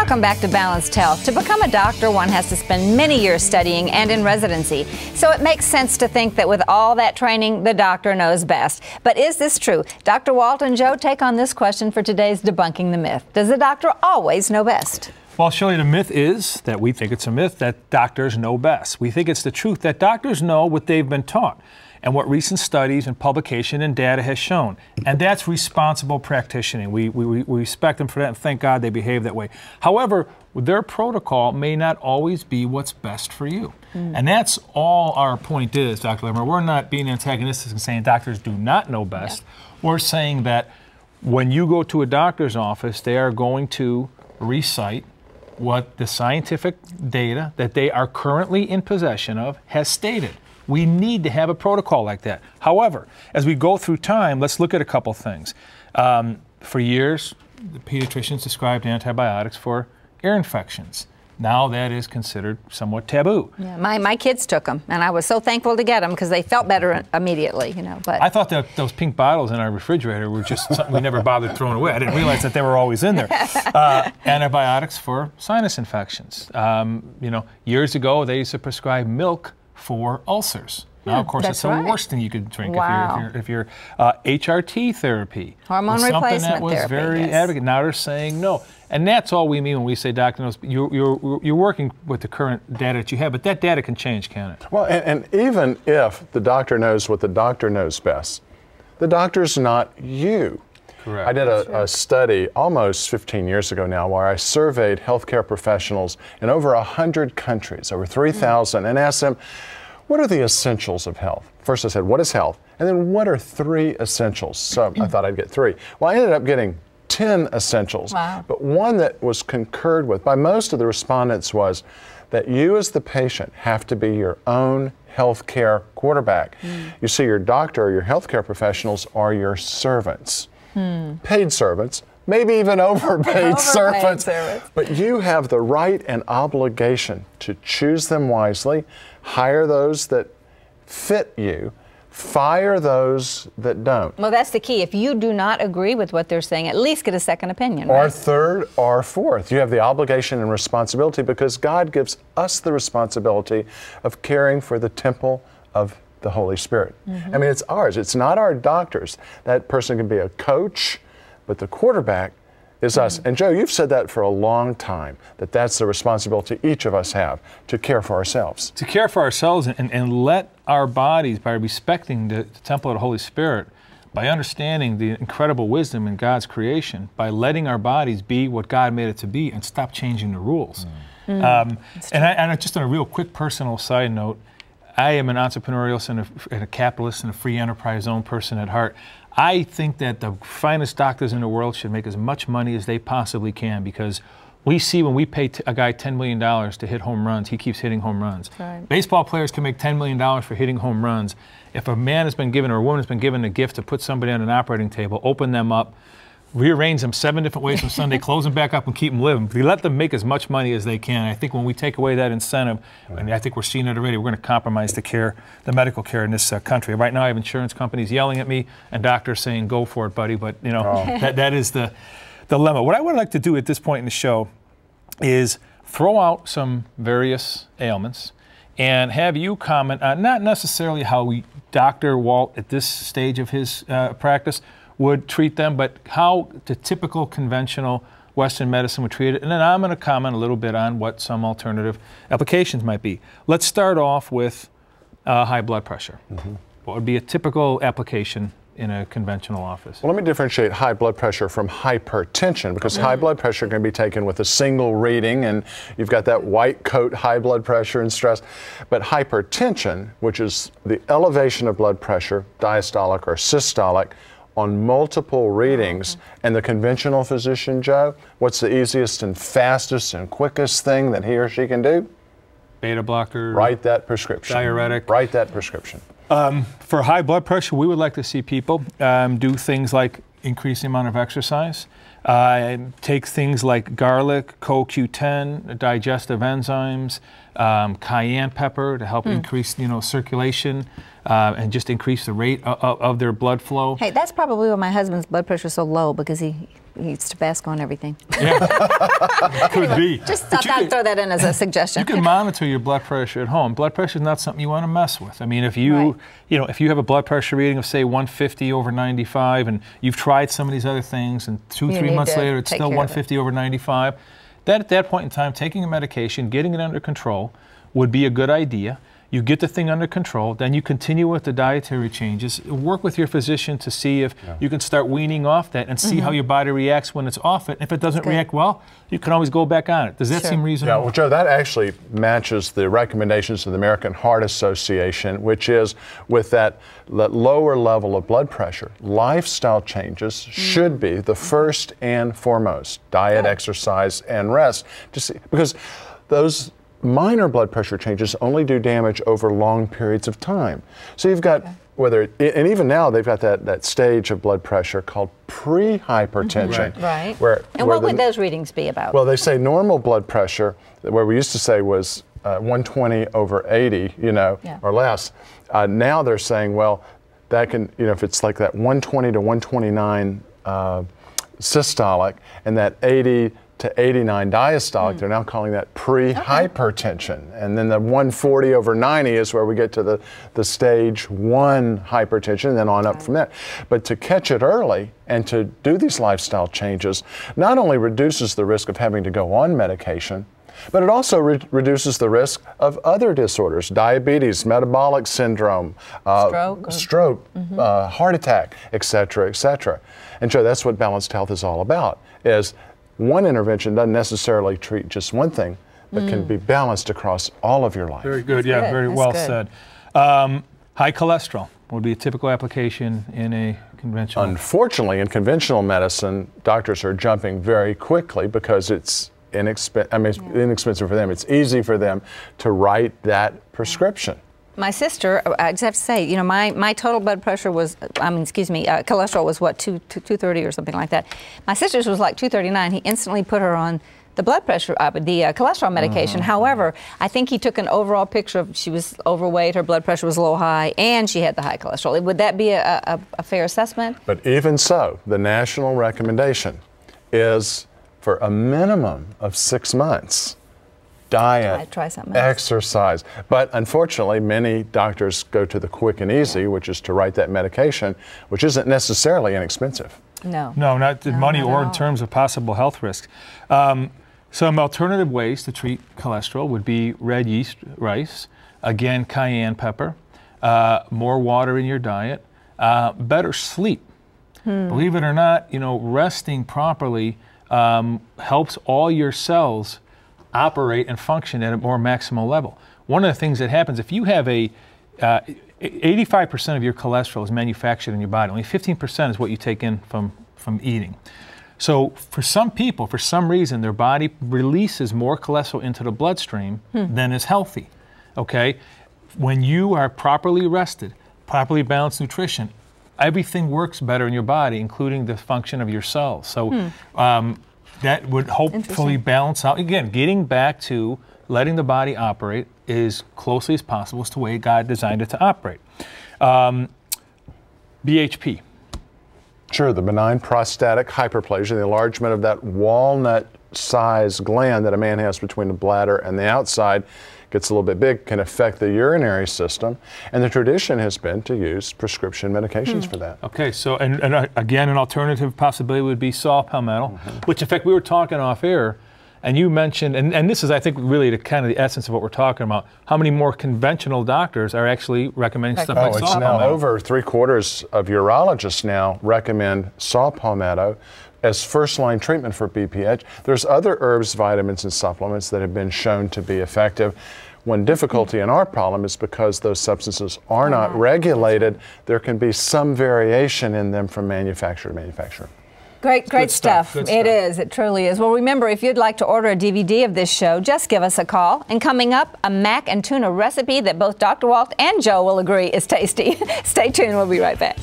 Welcome back to Balanced Health. To become a doctor, one has to spend many years studying and in residency. So it makes sense to think that with all that training, the doctor knows best. But is this true? Dr. Walt and Joe take on this question for today's Debunking the Myth. Does the doctor always know best? Well, Shirley, the myth is that we think it's a myth that doctors know best. We think it's the truth that doctors know what they've been taught and what recent studies and publication and data has shown. And that's responsible practicing. We respect them for that, and thank God they behave that way. However, their protocol may not always be what's best for you. And that's all our point is, Dr. Larimore. We're not being antagonistic and saying doctors do not know best. Yeah. We're saying that when you go to a doctor's office, they are going to recite what the scientific data that they are currently in possession of has stated. We need to have a protocol like that. However, as we go through time, let's look at a couple things. For years, the pediatricians described antibiotics for ear infections. Now that is considered somewhat taboo. Yeah, my kids took them, and I was so thankful to get them because they felt better immediately, you know. But I thought that those pink bottles in our refrigerator were just something we never bothered throwing away. I didn't realize that they were always in there. Antibiotics for sinus infections. You know, years ago they used to prescribe milk for ulcers. Now, of course, it's the worst thing you could drink if you're HRT therapy. Hormone replacement something that was therapy, very advocate. Now they're saying no. And that's all we mean when we say doctor knows. You're working with the current data that you have, but that data can change, can it? Well, and even if the doctor knows what the doctor knows best, the doctor's not you. Correct. I did a study almost 15 years ago now where I surveyed healthcare professionals in over 100 countries, over 3,000, and asked them, what are the essentials of health? First I said, what is health? And then what are 3 essentials? So I thought I'd get 3. Well, I ended up getting 10 essentials. Wow. But one that was concurred with by most of the respondents was that you as the patient have to be your own healthcare quarterback. You see, your doctor or your healthcare professionals are your servants. Paid servants, maybe even overpaid servants. But you have the right and obligation to choose them wisely, hire those that fit you, fire those that don't. Well, that's the key. If you do not agree with what they're saying, at least get a second opinion. Or third or fourth. You have the obligation and responsibility because God gives us the responsibility of caring for the temple of the Holy Spirit. I mean, it's ours. It's not our doctors. That person can be a coach, but the quarterback is us. And Joe, you've said that for a long time, that that's the responsibility each of us have, to care for ourselves. To care for ourselves and let our bodies, by respecting the temple of the Holy Spirit, by understanding the incredible wisdom in God's creation, by letting our bodies be what God made it to be and stop changing the rules. And just on a real quick personal side note, I am an entrepreneurial and a capitalist and a free enterprise zone person at heart. I think that the finest doctors in the world should make as much money as they possibly can, because we see when we pay a guy $10 million to hit home runs, he keeps hitting home runs. Right. Baseball players can make $10 million for hitting home runs. If a man has been given or a woman has been given a gift to put somebody on an operating table, open them up, rearrange them 7 different ways from Sunday, close them back up and keep them living. We let them make as much money as they can. I think when we take away that incentive, and I think we're seeing it already, we're going to compromise the medical care in this country. Right now I have insurance companies yelling at me and doctors saying, go for it, buddy. But you know, that is the dilemma. What I would like to do at this point in the show is throw out some various ailments and have you comment on not necessarily how Dr. Walt at this stage of his practice would treat them, but how the typical conventional Western medicine would treat it. And then I'm going to comment a little bit on what some alternative applications might be. Let's start off with high blood pressure. What would be a typical application in a conventional office? Well, let me differentiate high blood pressure from hypertension, because high blood pressure can be taken with a single reading, and you've got that white coat high blood pressure and stress. But hypertension, which is the elevation of blood pressure, diastolic or systolic, on multiple readings, and the conventional physician, Joe, what's the easiest and fastest and quickest thing that he or she can do? Beta blocker. Write that prescription. Diuretic. Write that prescription. For high blood pressure, we would like to see people do things like increase the amount of exercise, take things like garlic, CoQ10, digestive enzymes, cayenne pepper to help increase, circulation, and just increase the rate of their blood flow. Hey, that's probably why my husband's blood pressure is so low, because he He used to Tabasco and everything. Yeah. Could be. Just thought I'd throw that in as a suggestion. You can monitor your blood pressure at home. Blood pressure is not something you want to mess with. I mean, if you, if you have a blood pressure reading of say 150 over 95, and you've tried some of these other things, and 2-3 months later it's still 150 over 95, that at that point in time, taking a medication, getting it under control, would be a good idea. You get the thing under control, then you continue with the dietary changes. Work with your physician to see if you can start weaning off that and see how your body reacts when it's off it. If it doesn't react well, you can always go back on it. Does that seem reasonable? Yeah, well, Joe, that actually matches the recommendations of the American Heart Association, which is with that lower level of blood pressure, lifestyle changes should be the first and foremost. Diet, exercise, and rest. Because those minor blood pressure changes only do damage over long periods of time. So you've got, and even now they've got that stage of blood pressure called pre-hypertension. Right. And what would those readings be about? Well, they say normal blood pressure, where we used to say was 120 over 80, or less. Now they're saying, well, that can, if it's like that 120 to 129 systolic, and that 80 to 89 diastolic, they're now calling that pre-hypertension. And then the 140 over 90 is where we get to the stage 1 hypertension, and then on up from there. But to catch it early and to do these lifestyle changes not only reduces the risk of having to go on medication, but it also reduces the risk of other disorders, diabetes, metabolic syndrome, stroke, heart attack, et cetera, et cetera. And so that's what balanced health is all about, is one intervention doesn't necessarily treat just one thing, but can be balanced across all of your life. Very good, very well said. High cholesterol would be a typical application in a conventional. Unfortunately, in conventional medicine, doctors are jumping very quickly because it's inexpensive for them. It's easy for them to write that prescription. My sister, I just have to say, my total blood pressure was, cholesterol was what, 230 or something like that. My sister's was like 239. He instantly put her on the blood pressure, the cholesterol medication. However, I think he took an overall picture of she was overweight, her blood pressure was a little high, and she had the high cholesterol. Would that be a fair assessment? But even so, the national recommendation is for a minimum of 6 months. Diet, exercise. But unfortunately, many doctors go to the quick and easy, which is to write that medication, which isn't necessarily inexpensive. No, not in money or in terms of possible health risks. Some alternative ways to treat cholesterol would be red yeast rice, again, cayenne pepper, more water in your diet, better sleep. Believe it or not, resting properly helps all your cells operate and function at a more maximal level. One of the things that happens, if you have 85% of your cholesterol is manufactured in your body, only 15% is what you take in from eating. So for some people, for some reason, their body releases more cholesterol into the bloodstream than is healthy, okay? When you are properly rested, properly balanced nutrition, everything works better in your body, including the function of your cells. So that would hopefully balance out. Again, getting back to letting the body operate as closely as possible as to the way God designed it to operate. BHP. Sure, the benign prostatic hyperplasia, the enlargement of that walnut-sized gland that a man has between the bladder and the outside, gets a little bit big, can affect the urinary system, and the tradition has been to use prescription medications for that. Okay, so and again, an alternative possibility would be saw palmetto, which in fact we were talking off air, and you mentioned, and this is I think really the kind of the essence of what we're talking about, how many more conventional doctors are actually recommending stuff like saw palmetto. It's now over 3/4 of urologists now recommend saw palmetto as first-line treatment for BPH. There's other herbs, vitamins, and supplements that have been shown to be effective. One difficulty in our problem is because those substances are not regulated, there can be some variation in them from manufacturer to manufacturer. Great stuff. It is. It truly is. Well, remember, if you'd like to order a DVD of this show, just give us a call. And coming up, a mac and tuna recipe that both Dr. Walt and Joe will agree is tasty. Stay tuned. We'll be right back.